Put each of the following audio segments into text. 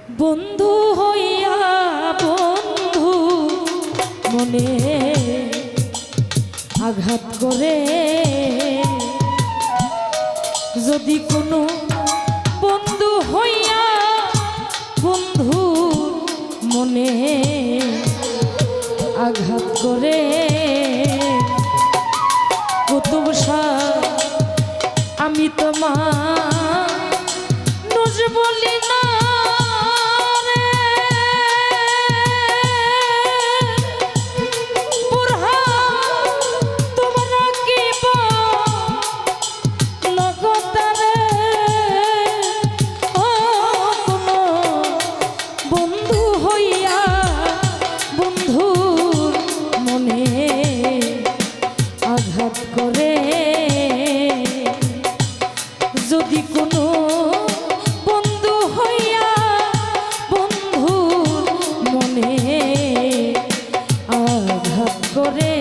বন্ধু হইয়া বন্ধু মনে আঘাত করে যদি কোনো বন্ধু হইয়া বন্ধু মনে আঘাত করে কুতুব শাহ আমি তোমার নুজ বলি না করে যদি কোনো বন্ধু হইয়া বন্ধু মনে আঘাত করে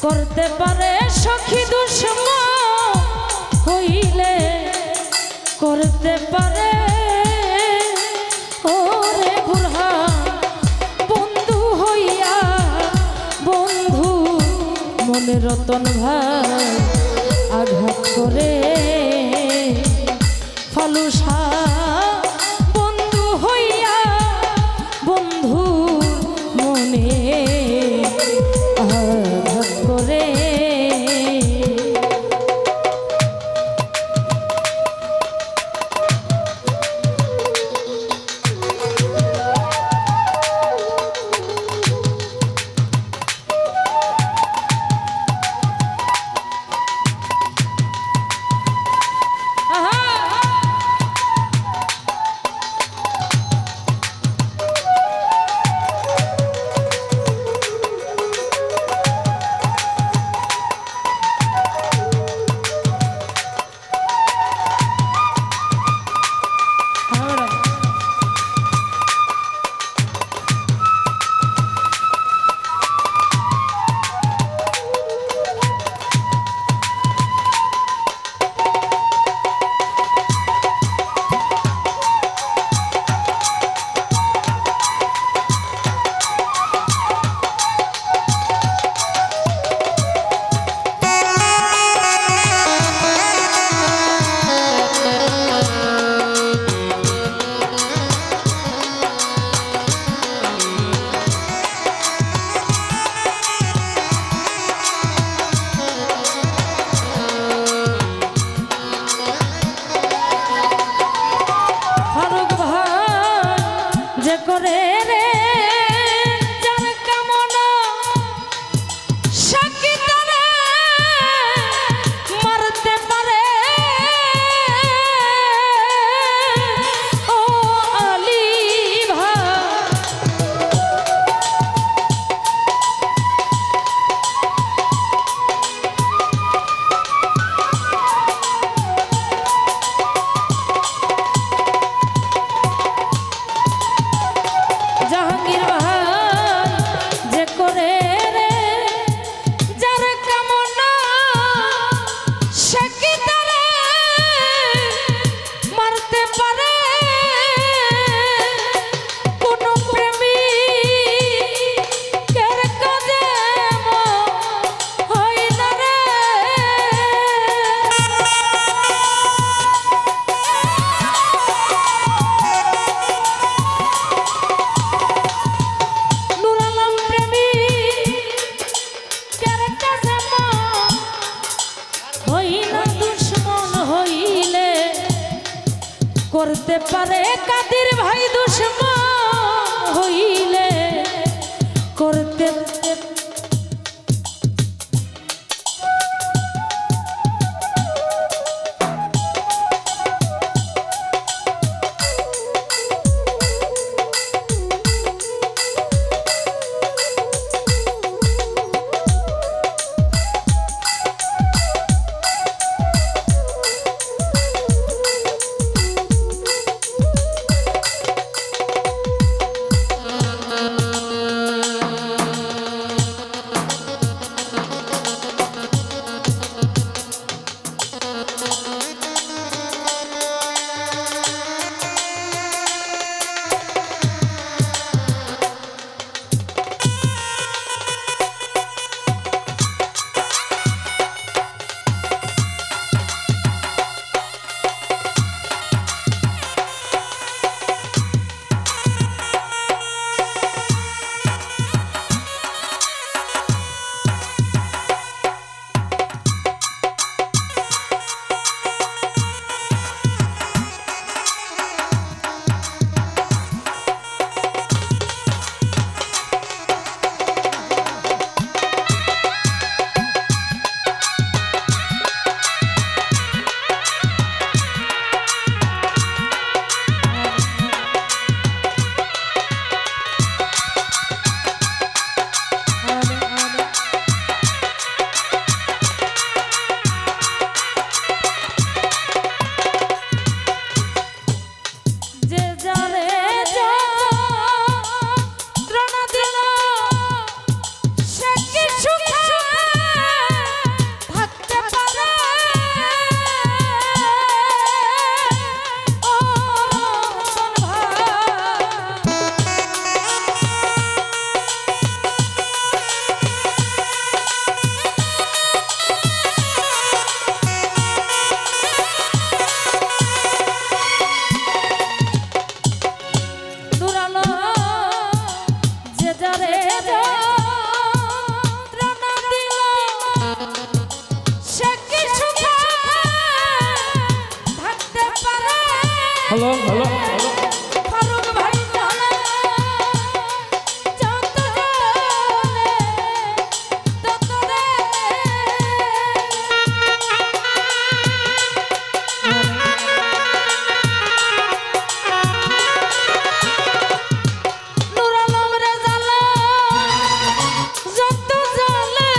করতে পারে সখী দুশ্মন হইলে করতে পারে ওরে বুরহান বন্ধু হইয়া বন্ধু মনে রতন ভাই আঘাত করে ফালুসা বন্ধু হইয়া বন্ধু মনে আঘাত করে করে রে যার কামনা সে কি তারে মারতে পারে কোন প্রেমী কের কাজে হয় না রে নূর আলম প্রেমী কের কাজে হই না দুশ্মন হইলে করতে পারে কাদের ভাই দুশ্মন হইলে করতে যে যারে যন্ত্রণা দিল সে কি সুখে থাকতে পারে ও নূর আলম যে যারে যন্ত্রণা দিল সে কি সুখে থাকতে পারে হ্যালো হ্যালো ফারুক ভাই জানে যত জানে তত রে নূর আলম রে জালে যত জালে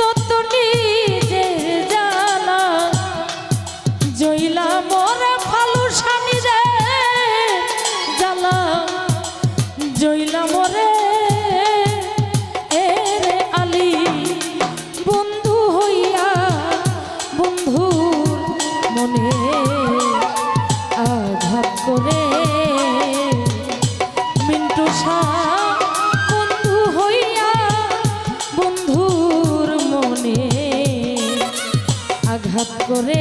তত নিজের জানা জইলা মোরে ফালুসানি রে জালা জইলা মোরে এ রে আলী বন্ধু হইয়া বন্ধুর মনে আঘাত করে মিন্টু শাহ বন্ধু হইয়া বন্ধুর মনে আঘাত করে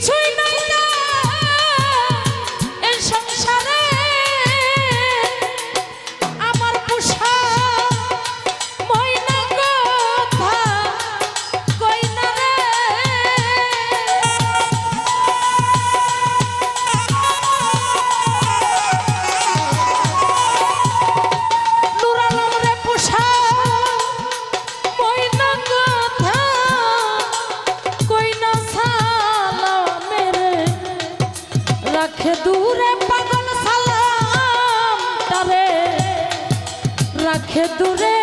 কিছুই নাই না এই সংসারে আমার পোষা ময়না কথা কই না রে নূর আলম রে পোষা ময়না কথা কই না সালামের রাখে দূরে পাগল সালাম তারে রাখে দূরে